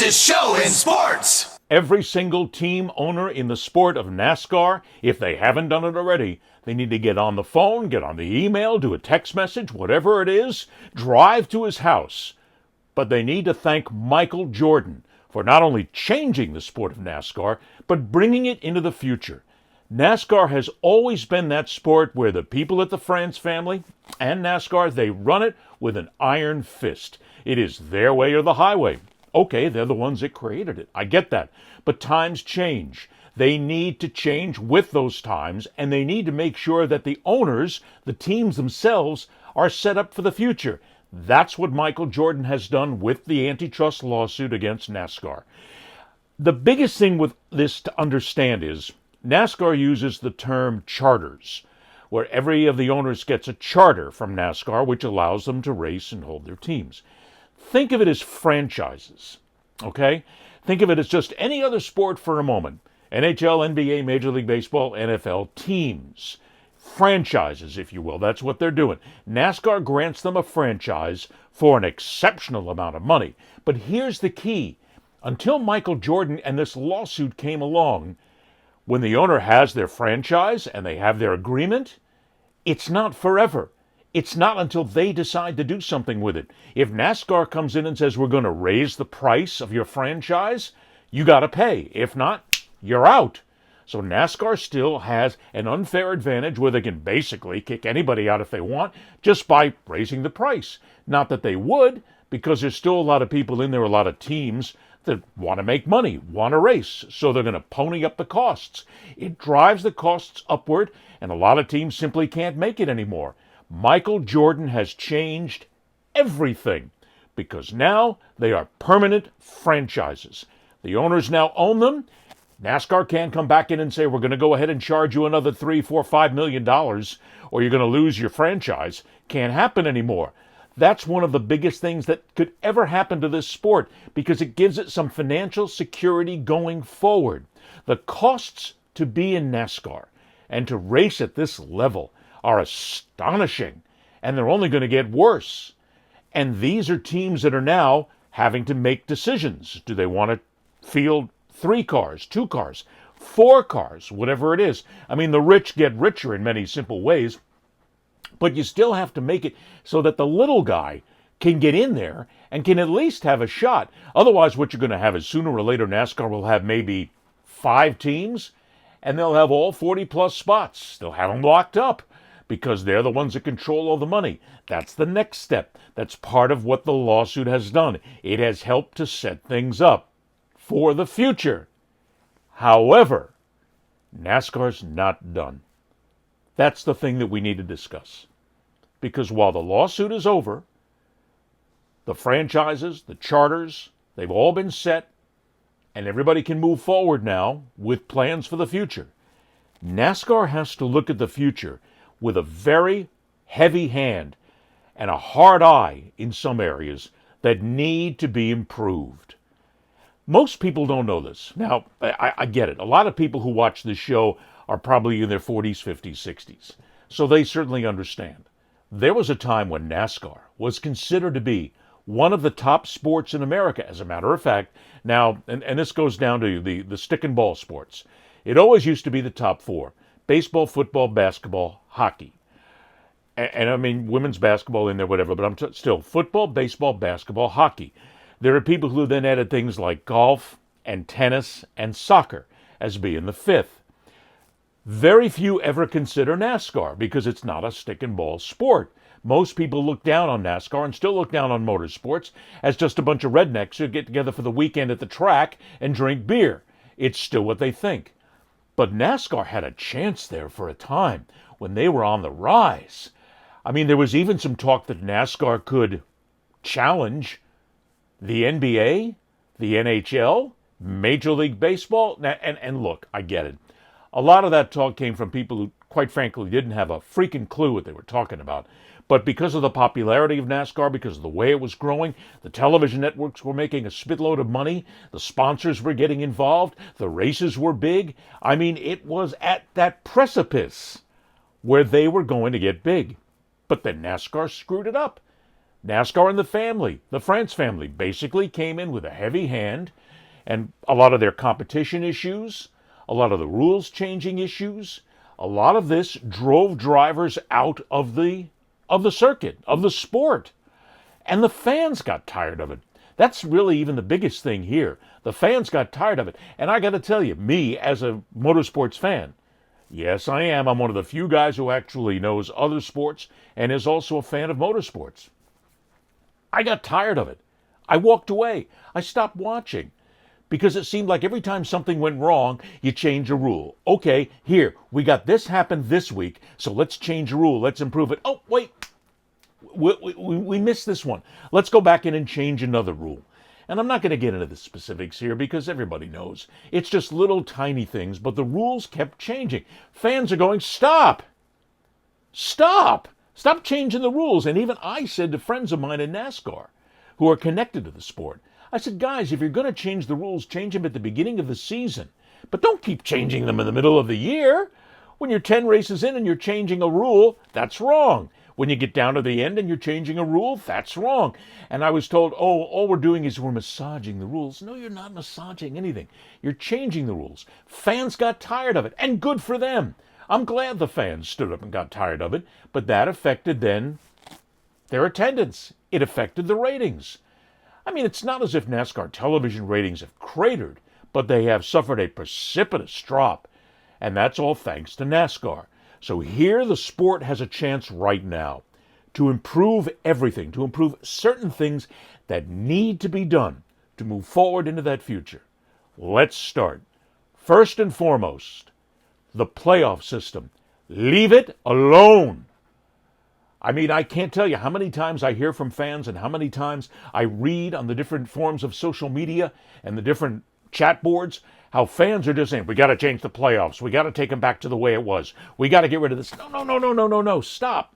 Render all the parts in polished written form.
fastest show in sports. Every single team owner in the sport of NASCAR, if they haven't done it already, they need to get on the phone, get on the email, do a text message, whatever it is, drive to his house. But they need to thank Michael Jordan for not only changing the sport of NASCAR, but bringing it into the future. NASCAR has always been that sport where the people at the France family and NASCAR, they run it with an iron fist. It is their way or the highway. Okay, they're the ones that created it. I get that. But times change. They need to change with those times, and they need to make sure that the owners, the teams themselves, are set up for the future. That's what Michael Jordan has done with the antitrust lawsuit against NASCAR. The biggest thing with this to understand is NASCAR uses the term charters, where every of the owners gets a charter from NASCAR, which allows them to race and hold their teams. Think of it as franchises, okay? Think of it as just any other sport for a moment. NHL, NBA, Major League Baseball, NFL teams. Franchises, if you will. That's what they're doing. NASCAR grants them a franchise for an exceptional amount of money. But here's the key. Until Michael Jordan and this lawsuit came along, when the owner has their franchise and they have their agreement, it's not forever. It's not until they decide to do something with it. If NASCAR comes in and says, we're going to raise the price of your franchise, you got to pay. If not, you're out. So NASCAR still has an unfair advantage where they can basically kick anybody out if they want just by raising the price. Not that they would, because there's still a lot of people in there, a lot of teams that want to make money, want to race, so they're going to pony up the costs. It drives the costs upward, and a lot of teams simply can't make it anymore. Michael Jordan has changed everything because now they are permanent franchises. The owners now own them. NASCAR can't come back in and say, we're going to go ahead and charge you another $3, $4, $5 million, or you're going to lose your franchise. Can't happen anymore. That's one of the biggest things that could ever happen to this sport because it gives it some financial security going forward. The costs to be in NASCAR and to race at this level are astonishing, and they're only going to get worse. And these are teams that are now having to make decisions. Do they want to field 3 cars, 2 cars, 4 cars, whatever it is? I mean, the rich get richer in many simple ways, but you still have to make it so that the little guy can get in there and can at least have a shot. Otherwise, what you're going to have is sooner or later NASCAR will have maybe 5 teams, and they'll have all 40-plus spots. They'll have them locked up because they're the ones that control all the money. That's the next step. That's part of what the lawsuit has done. It has helped to set things up for the future. However, NASCAR's not done. That's the thing that we need to discuss. Because while the lawsuit is over, the franchises, the charters, they've all been set, and everybody can move forward now with plans for the future. NASCAR has to look at the future with a very heavy hand and a hard eye in some areas that need to be improved. Most people don't know this. Now, I get it. A lot of people who watch this show are probably in their 40s, 50s, 60s. So they certainly understand. There was a time when NASCAR was considered to be one of the top sports in America, as a matter of fact. Now, and this goes down to the stick and ball sports. It always used to be the top 4. Baseball, football, basketball, hockey. And I mean, women's basketball in there, whatever, but I'm still football, baseball, basketball, hockey. There are people who then added things like golf and tennis and soccer as being the 5th. Very few ever consider NASCAR because it's not a stick and ball sport. Most people look down on NASCAR and still look down on motorsports as just a bunch of rednecks who get together for the weekend at the track and drink beer. It's still what they think. But NASCAR had a chance there for a time when they were on the rise. I mean, there was even some talk that NASCAR could challenge the NBA, the NHL, Major League Baseball. And look, I get it. A lot of that talk came from people who, quite frankly, didn't have a freaking clue what they were talking about. But because of the popularity of NASCAR, because of the way it was growing, the television networks were making a spitload of money, the sponsors were getting involved, the races were big. I mean, it was at that precipice where they were going to get big. But then NASCAR screwed it up. NASCAR and the France family, basically came in with a heavy hand, and a lot of their competition issues, a lot of the rules changing issues, a lot of this drove drivers out of the circuit, of the sport. And the fans got tired of it. That's really even the biggest thing here. The fans got tired of it. And I got to tell you, me as a motorsports fan, yes, I am. I'm one of the few guys who actually knows other sports and is also a fan of motorsports. I got tired of it. I walked away. I stopped watching because it seemed like every time something went wrong, you change a rule. Okay, here, we got this happen this week, so let's change a rule. Let's improve it. Oh, wait. We missed this one. Let's go back in and change another rule. And I'm not going to get into the specifics here because everybody knows. It's just little tiny things, but the rules kept changing. Fans are going, stop! Stop! Stop changing the rules. And even I said to friends of mine in NASCAR who are connected to the sport, I said, guys, if you're going to change the rules, change them at the beginning of the season. But don't keep changing them in the middle of the year. When you're 10 races in and you're changing a rule, that's wrong. When you get down to the end and you're changing a rule, that's wrong. And I was told, oh, all we're doing is we're massaging the rules. No, you're not massaging anything. You're changing the rules. Fans got tired of it, and good for them. I'm glad the fans stood up and got tired of it, but that affected then their attendance. It affected the ratings. I mean, it's not as if NASCAR television ratings have cratered, but they have suffered a precipitous drop, and that's all thanks to NASCAR. So here the sport has a chance right now to improve everything, to improve certain things that need to be done to move forward into that future. Let's start. First and foremost, the playoff system. Leave it alone. I mean, I can't tell you how many times I hear from fans and how many times I read on the different forms of social media and the different chat boards how fans are just saying, we got to change the playoffs. We got to take them back to the way it was. We got to get rid of this. No. Stop.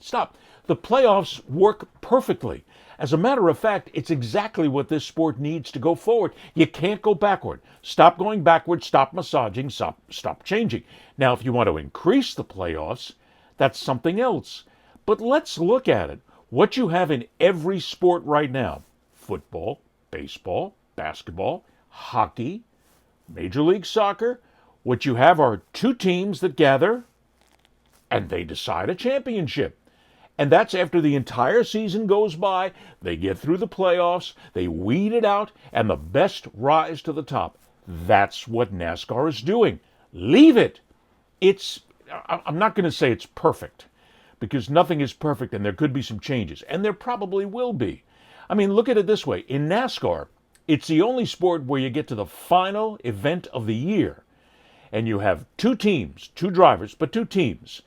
The playoffs work perfectly. As a matter of fact, it's exactly what this sport needs to go forward. You can't go backward. Stop going backward. Stop massaging. Stop changing. Now, if you want to increase the playoffs, that's something else. But let's look at it. What you have in every sport right now, football, baseball, basketball, hockey, Major League Soccer, what you have are two teams that gather and they decide a championship. And that's after the entire season goes by, they get through the playoffs, they weed it out, and the best rise to the top. That's what NASCAR is doing. Leave it. I'm not going to say it's perfect, because nothing is perfect and there could be some changes, and there probably will be. I mean, look at it this way. In NASCAR, it's the only sport where you get to the final event of the year, and you have two teams, two drivers, but two teams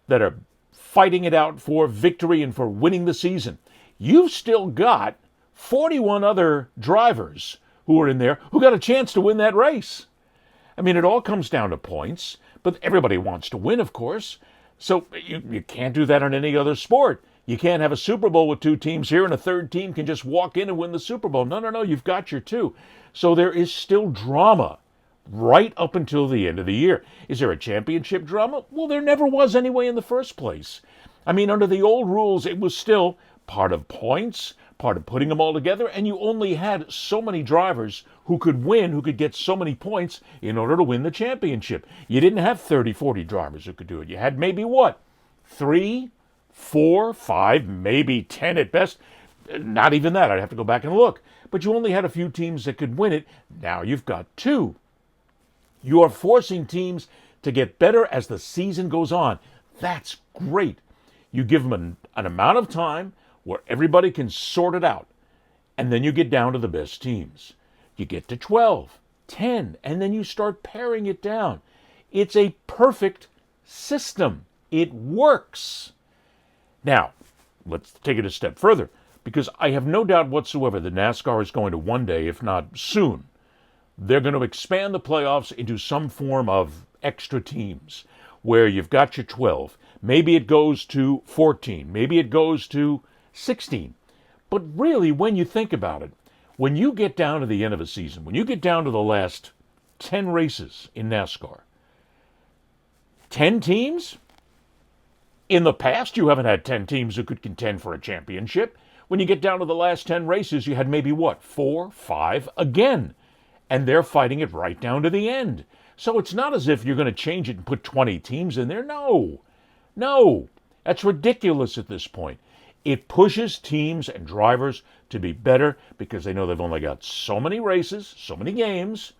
that are fighting it out for victory and for winning the season. You've still got 41 other drivers who are in there who got a chance to win that race. I mean, it all comes down to points, but everybody wants to win, of course. So you can't do that in any other sport. You can't have a Super Bowl with two teams here and a third team can just walk in and win the Super Bowl. No, you've got your two. So there is still drama right up until the end of the year. Is there a championship drama? Well, there never was anyway in the first place. I mean, under the old rules, it was still part of points, part of putting them all together, and you only had so many drivers who could win, who could get so many points in order to win the championship. You didn't have 30, 40 drivers who could do it. You had maybe what? 3, 4, 5, maybe 10 at best. Not even that. I'd have to go back and look. But you only had a few teams that could win it. Now you've got two. You are forcing teams to get better as the season goes on. That's great. You give them an amount of time where everybody can sort it out. And then you get down to the best teams. You get to 12, 10, and then you start paring it down. It's a perfect system. It works. Now, let's take it a step further, because I have no doubt whatsoever that NASCAR is going to one day, if not soon, they're going to expand the playoffs into some form of extra teams where you've got your 12. Maybe it goes to 14. Maybe it goes to 16. But really, when you think about it, when you get down to the end of a season, when you get down to the last 10 races in NASCAR, 10 teams? In the past, you haven't had 10 teams who could contend for a championship. When you get down to the last 10 races, you had maybe what, 4, 5 again. And they're fighting it right down to the end. So it's not as if you're going to change it and put 20 teams in there. No. That's ridiculous at this point. It pushes teams and drivers to be better because they know they've only got so many races, so many games,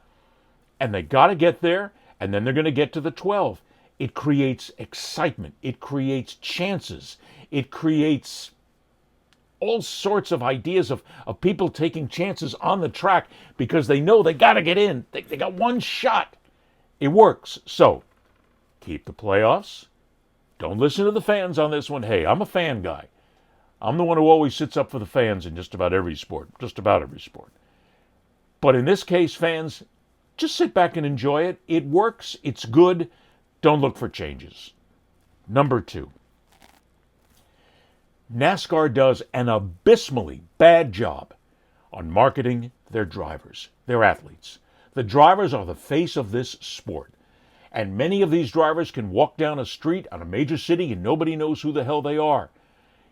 and they got to get there, and then they're going to get to the 12. It creates excitement. It creates chances. It creates all sorts of ideas of people taking chances on the track because they know they got to get in. They got one shot. It works. So, keep the playoffs. Don't listen to the fans on this one. Hey, I'm a fan guy. I'm the one who always sits up for the fans in just about every sport. But in this case, fans, just sit back and enjoy it. It works. It's good. Don't look for changes. Number 2. NASCAR does an abysmally bad job on marketing their drivers, their athletes. The drivers are the face of this sport. And many of these drivers can walk down a street on a major city and nobody knows who the hell they are.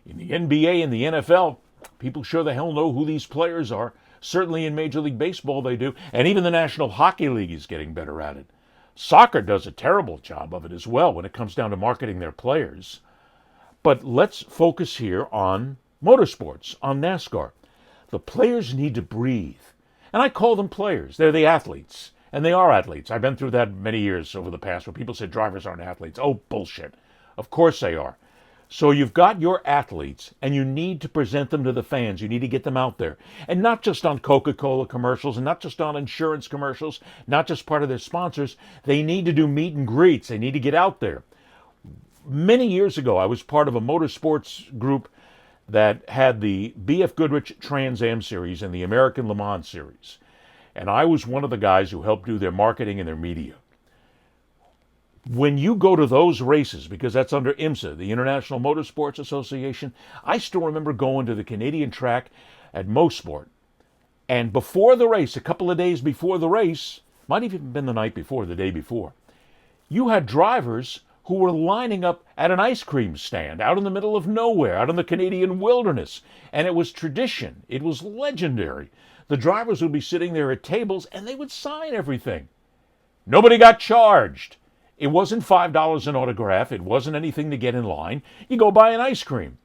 In the NBA and the NFL, people sure the hell know who these players are. Certainly in Major League Baseball they do. And even the National Hockey League is getting better at it. Soccer does a terrible job of it as well when it comes down to marketing their players. But let's focus here on motorsports, on NASCAR. The players need to breathe. And I call them players. They're the athletes. And they are athletes. I've been through that many years over the past where people said drivers aren't athletes. Oh, bullshit. Of course they are. So you've got your athletes, and you need to present them to the fans. You need to get them out there. And not just on Coca-Cola commercials, and not just on insurance commercials, not just part of their sponsors. They need to do meet and greets. They need to get out there. Many years ago, I was part of a motorsports group that had the B.F. Goodrich Trans Am Series and the American Le Mans Series. And I was one of the guys who helped do their marketing and their media. When you go to those races, because that's under IMSA, the International Motorsports Association, I still remember going to the Canadian track at Mosport. And before the race, a couple of days before the race, might have even been the night before, the day before, you had drivers who were lining up at an ice cream stand out in the middle of nowhere, out in the Canadian wilderness. And it was tradition. It was legendary. The drivers would be sitting there at tables and they would sign everything. Nobody got charged. It wasn't $5 an autograph. It wasn't anything to get in line. You go buy an ice cream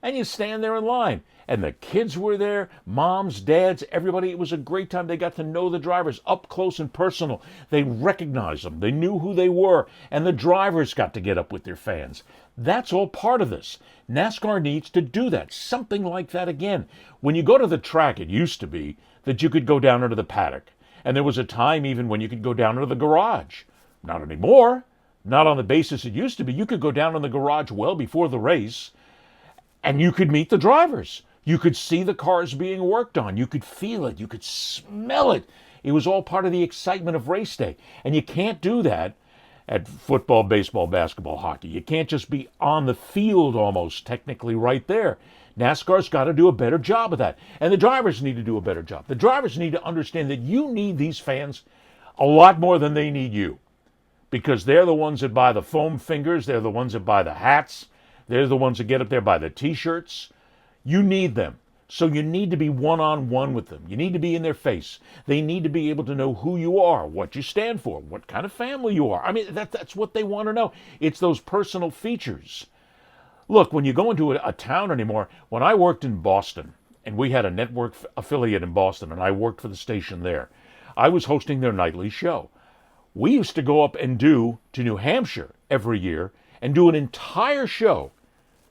and you stand there in line. And the kids were there, moms, dads, everybody. It was a great time. They got to know the drivers up close and personal. They recognized them. They knew who they were. And the drivers got to get up with their fans. That's all part of this. NASCAR needs to do that. Something like that again. When you go to the track, it used to be that you could go down into the paddock. And there was a time even when you could go down into the garage. Not anymore. Not on the basis it used to be. You could go down in the garage well before the race and you could meet the drivers. You could see the cars being worked on. You could feel it. You could smell it. It was all part of the excitement of race day. And you can't do that at football, baseball, basketball, hockey. You can't just be on the field almost technically right there. NASCAR's got to do a better job of that. And the drivers need to do a better job. The drivers need to understand that you need these fans a lot more than they need you. Because they're the ones that buy the foam fingers. They're the ones that buy the hats. They're the ones that get up there by the T-shirts. You need them. So you need to be one-on-one with them. You need to be in their face. They need to be able to know who you are, what you stand for, what kind of family you are. I mean, that's what they want to know. It's those personal features. Look, when you go into a town anymore, when I worked in Boston, and we had a network affiliate in Boston, and I worked for the station there, I was hosting their nightly show. We used to go up and do to New Hampshire every year and do an entire show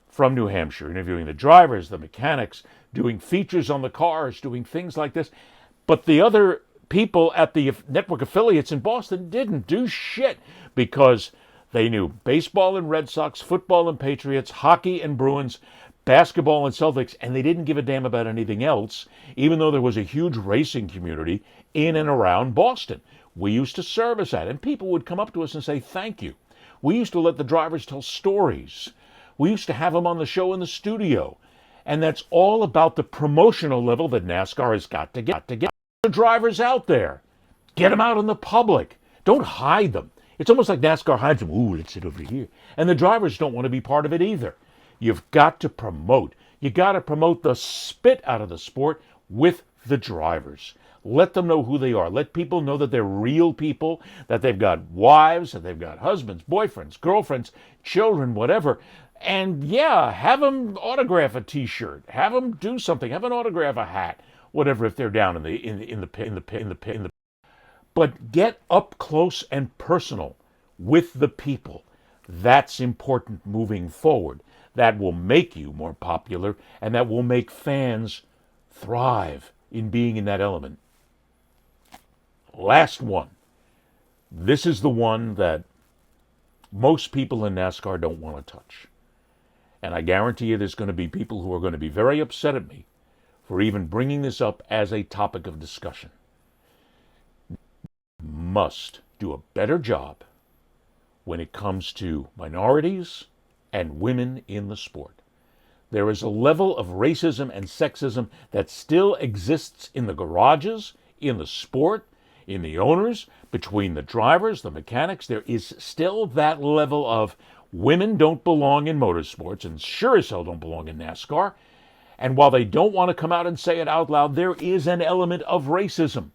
from New Hampshire, interviewing the drivers, the mechanics, doing features on the cars, doing things like this. But the other people at the network affiliates in Boston didn't do shit because they knew baseball and Red Sox, football and Patriots, hockey and Bruins, basketball and Celtics, and they didn't give a damn about anything else, even though there was a huge racing community in and around Boston. We used to service that, and people would come up to us and say, thank you. We used to let the drivers tell stories. We used to have them on the show in the studio. And that's all about the promotional level that NASCAR has got to get the drivers out there. Get them out in the public. Don't hide them. It's almost like NASCAR hides them. Ooh, let's sit over here. And the drivers don't want to be part of it either. You've got to promote. You got to promote the spit out of the sport with the drivers. Let them know who they are. Let people know that they're real people, that they've got wives, that they've got husbands, boyfriends, girlfriends, children, whatever. And yeah, have them autograph a T-shirt. Have them do something. Have them autograph a hat, whatever. If they're down in the. But get up close and personal with the people. That's important moving forward. That will make you more popular, and that will make fans thrive in being in that element. Last one. This is the one that most people in NASCAR don't want to touch. And I guarantee you there's going to be people who are going to be very upset at me for even bringing this up as a topic of discussion. Must do a better job when it comes to minorities and women in the sport. There is a level of racism and sexism that still exists in the garages, in the sport, in the owners, between the drivers, the mechanics. There is still that level of women don't belong in motorsports and sure as hell don't belong in NASCAR. And while they don't want to come out and say it out loud, there is an element of racism.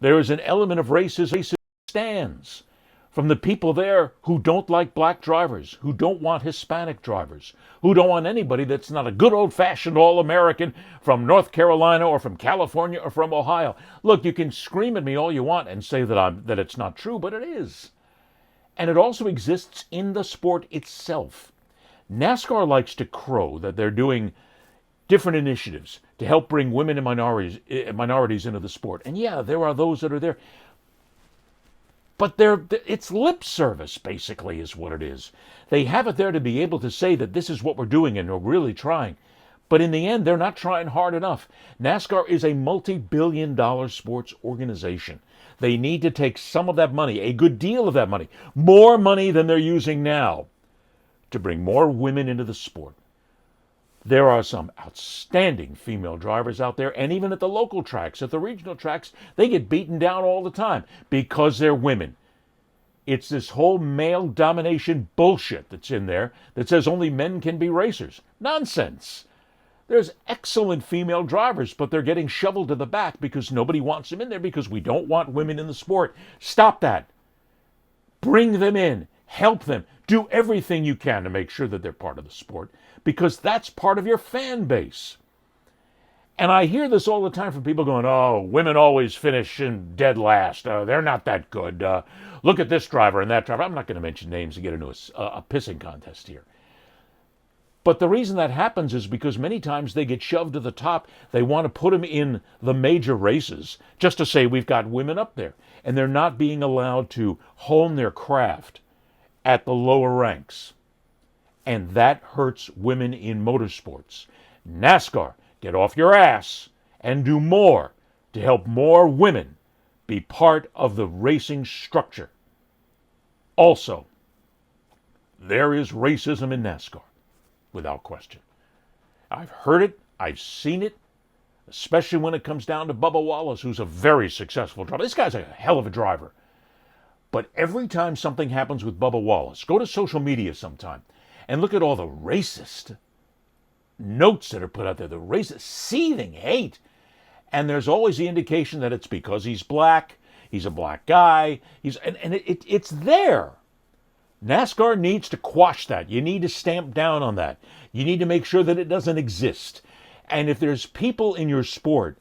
There is an element of racism stands from the people there who don't like black drivers, who don't want Hispanic drivers, who don't want anybody that's not a good old-fashioned all-American from North Carolina or from California or from Ohio. Look, you can scream at me all you want and say that it's not true, but it is. And it also exists in the sport itself. NASCAR likes to crow that they're doing different initiatives to help bring women and minorities into the sport. And yeah, there are those that are there. But it's lip service, basically, is what it is. They have it there to be able to say that this is what we're doing and we're really trying. But in the end, they're not trying hard enough. NASCAR is a multi-billion-dollar sports organization. They need to take some of that money, a good deal of that money, more money than they're using now, to bring more women into the sport. There are some outstanding female drivers out there, and even at the local tracks, at the regional tracks, they get beaten down all the time because they're women. It's this whole male domination bullshit that's in there that says only men can be racers. Nonsense. There's excellent female drivers, but they're getting shoveled to the back because nobody wants them in there because we don't want women in the sport. Stop that. Bring them in. Help them. Do everything you can to make sure that they're part of the sport, because that's part of your fan base. And I hear this all the time from people going, oh, women always finish in dead last. They're not that good. Look at this driver and that driver. I'm not going to mention names and get into a pissing contest here. But the reason that happens is because many times they get shoved to the top. They want to put them in the major races just to say we've got women up there. And they're not being allowed to hone their craft at the lower ranks. And that hurts women in motorsports. NASCAR, get off your ass and do more to help more women be part of the racing structure. Also, there is racism in NASCAR, without question. I've heard it, I've seen it, especially when it comes down to Bubba Wallace, who's a very successful driver. This guy's a hell of a driver. But every time something happens with Bubba Wallace, go to social media sometime and look at all the racist notes that are put out there, the racist, seething hate. And there's always the indication that it's because he's black, he's a black guy, it's there. NASCAR needs to quash that. You need to stamp down on that. You need to make sure that it doesn't exist. And if there's people in your sport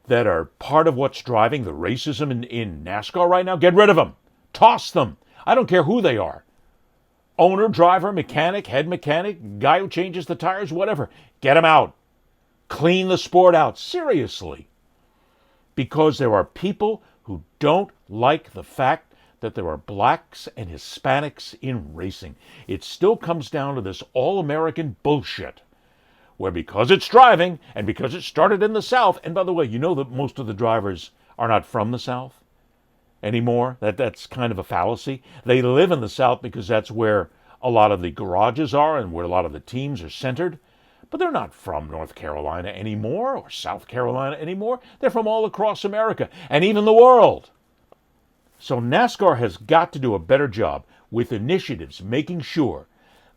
that are part of what's driving the racism in NASCAR right now, get rid of them. Toss them. I don't care who they are. Owner, driver, mechanic, head mechanic, guy who changes the tires, whatever. Get them out. Clean the sport out. Seriously. Because there are people who don't like the fact that there are blacks and Hispanics in racing. It still comes down to this all-American bullshit, where because it's driving and because it started in the South, and by the way, you know that most of the drivers are not from the South anymore. That's kind of a fallacy. They live in the South because that's where a lot of the garages are and where a lot of the teams are centered. But they're not from North Carolina anymore or South Carolina anymore. They're from all across America and even the world. So NASCAR has got to do a better job with initiatives making sure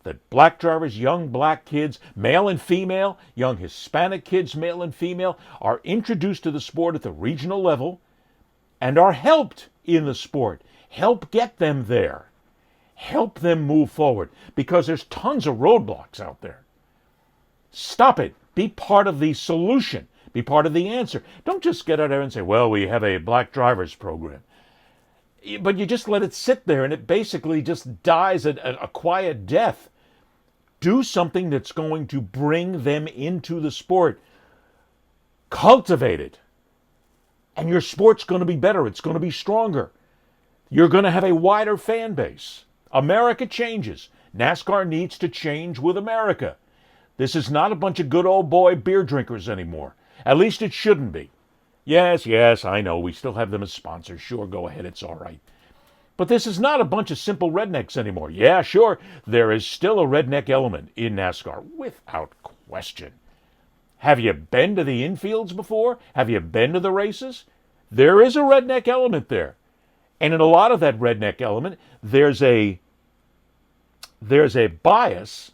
that black drivers, young black kids, male and female, young Hispanic kids, male and female, are introduced to the sport at the regional level and are helped in the sport. Help get them there. Help them move forward, because there's tons of roadblocks out there. Stop it. Be part of the solution. Be part of the answer. Don't just get out there and say, well, we have a black drivers program. But you just let it sit there and it basically just dies a quiet death. Do something that's going to bring them into the sport. Cultivate it. And your sport's going to be better. It's going to be stronger. You're going to have a wider fan base. America changes. NASCAR needs to change with America. This is not a bunch of good old boy beer drinkers anymore. At least it shouldn't be. Yes, I know. We still have them as sponsors. Sure, go ahead. It's all right. But this is not a bunch of simple rednecks anymore. Yeah, sure, there is still a redneck element in NASCAR, without question. Have you been to the infields before? Have you been to the races? There is a redneck element there. And in a lot of that redneck element, there's a bias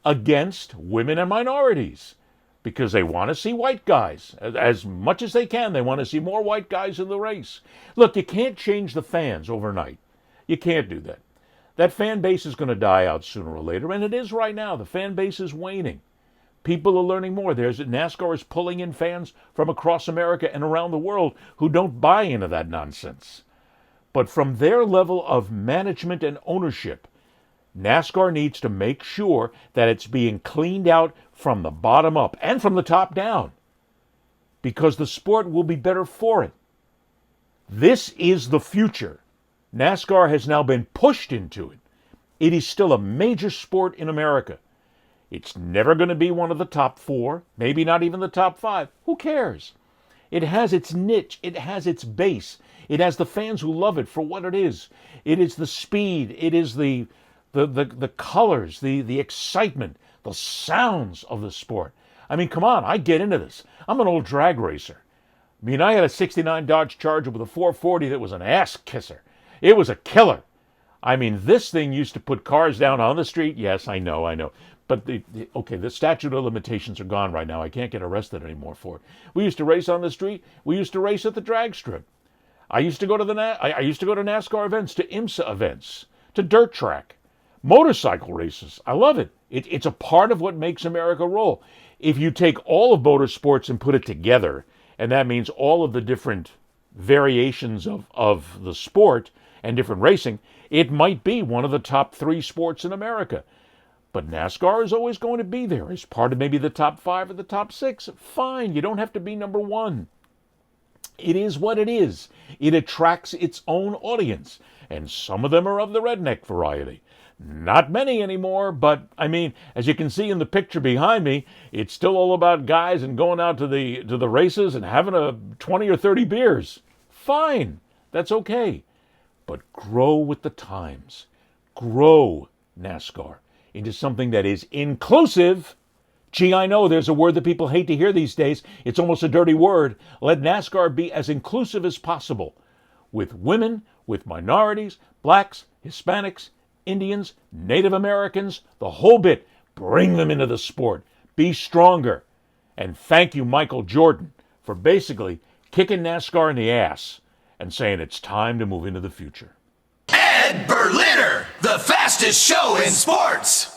against women and minorities, because they want to see white guys. As much as they can, they want to see more white guys in the race. Look, you can't change the fans overnight. You can't do that. That fan base is going to die out sooner or later, and it is right now. The fan base is waning. People are learning more. NASCAR is pulling in fans from across America and around the world who don't buy into that nonsense. But from their level of management and ownership, NASCAR needs to make sure that it's being cleaned out from the bottom up and from the top down, because the sport will be better for it. This is the future. NASCAR has now been pushed into it. It is still a major sport in America. It's never going to be one of the top 4, maybe not even the top 5. Who cares? It has its niche. It has its base. It has the fans who love it for what it is. It is the speed. It is the colors, the excitement, the sounds of the sport. I mean, come on, I get into this. I'm an old drag racer. I mean, I had a 69 Dodge Charger with a 440 that was an ass kisser. It was a killer. I mean, this thing used to put cars down on the street. Yes, I know. But the statute of limitations are gone right now. I can't get arrested anymore for it. We used to race on the street. We used to race at the drag strip. I used to go to NASCAR events, to IMSA events, to dirt track, motorcycle races. I love it. It's a part of what makes America roll. If you take all of motorsports and put it together, and that means all of the different variations of the sport and different racing, it might be one of the top 3 sports in America. But NASCAR is always going to be there as part of maybe the top 5 or the top 6. Fine, you don't have to be number 1. It is what it is. It attracts its own audience, and some of them are of the redneck variety. Not many anymore, but I mean, as you can see in the picture behind me, it's still all about guys and going out to the races and having a 20 or 30 beers. Fine, that's okay. But grow with the times. Grow NASCAR into something that is inclusive. Gee, I know there's a word that people hate to hear these days. It's almost a dirty word. Let NASCAR be as inclusive as possible, with women, with minorities, blacks, Hispanics, Indians, Native Americans, the whole bit. Bring them into the sport. Be stronger. And thank you, Michel Jordan, for basically kicking NASCAR in the ass and saying it's time to move into the future. Ed Berliner, the fastest show in sports.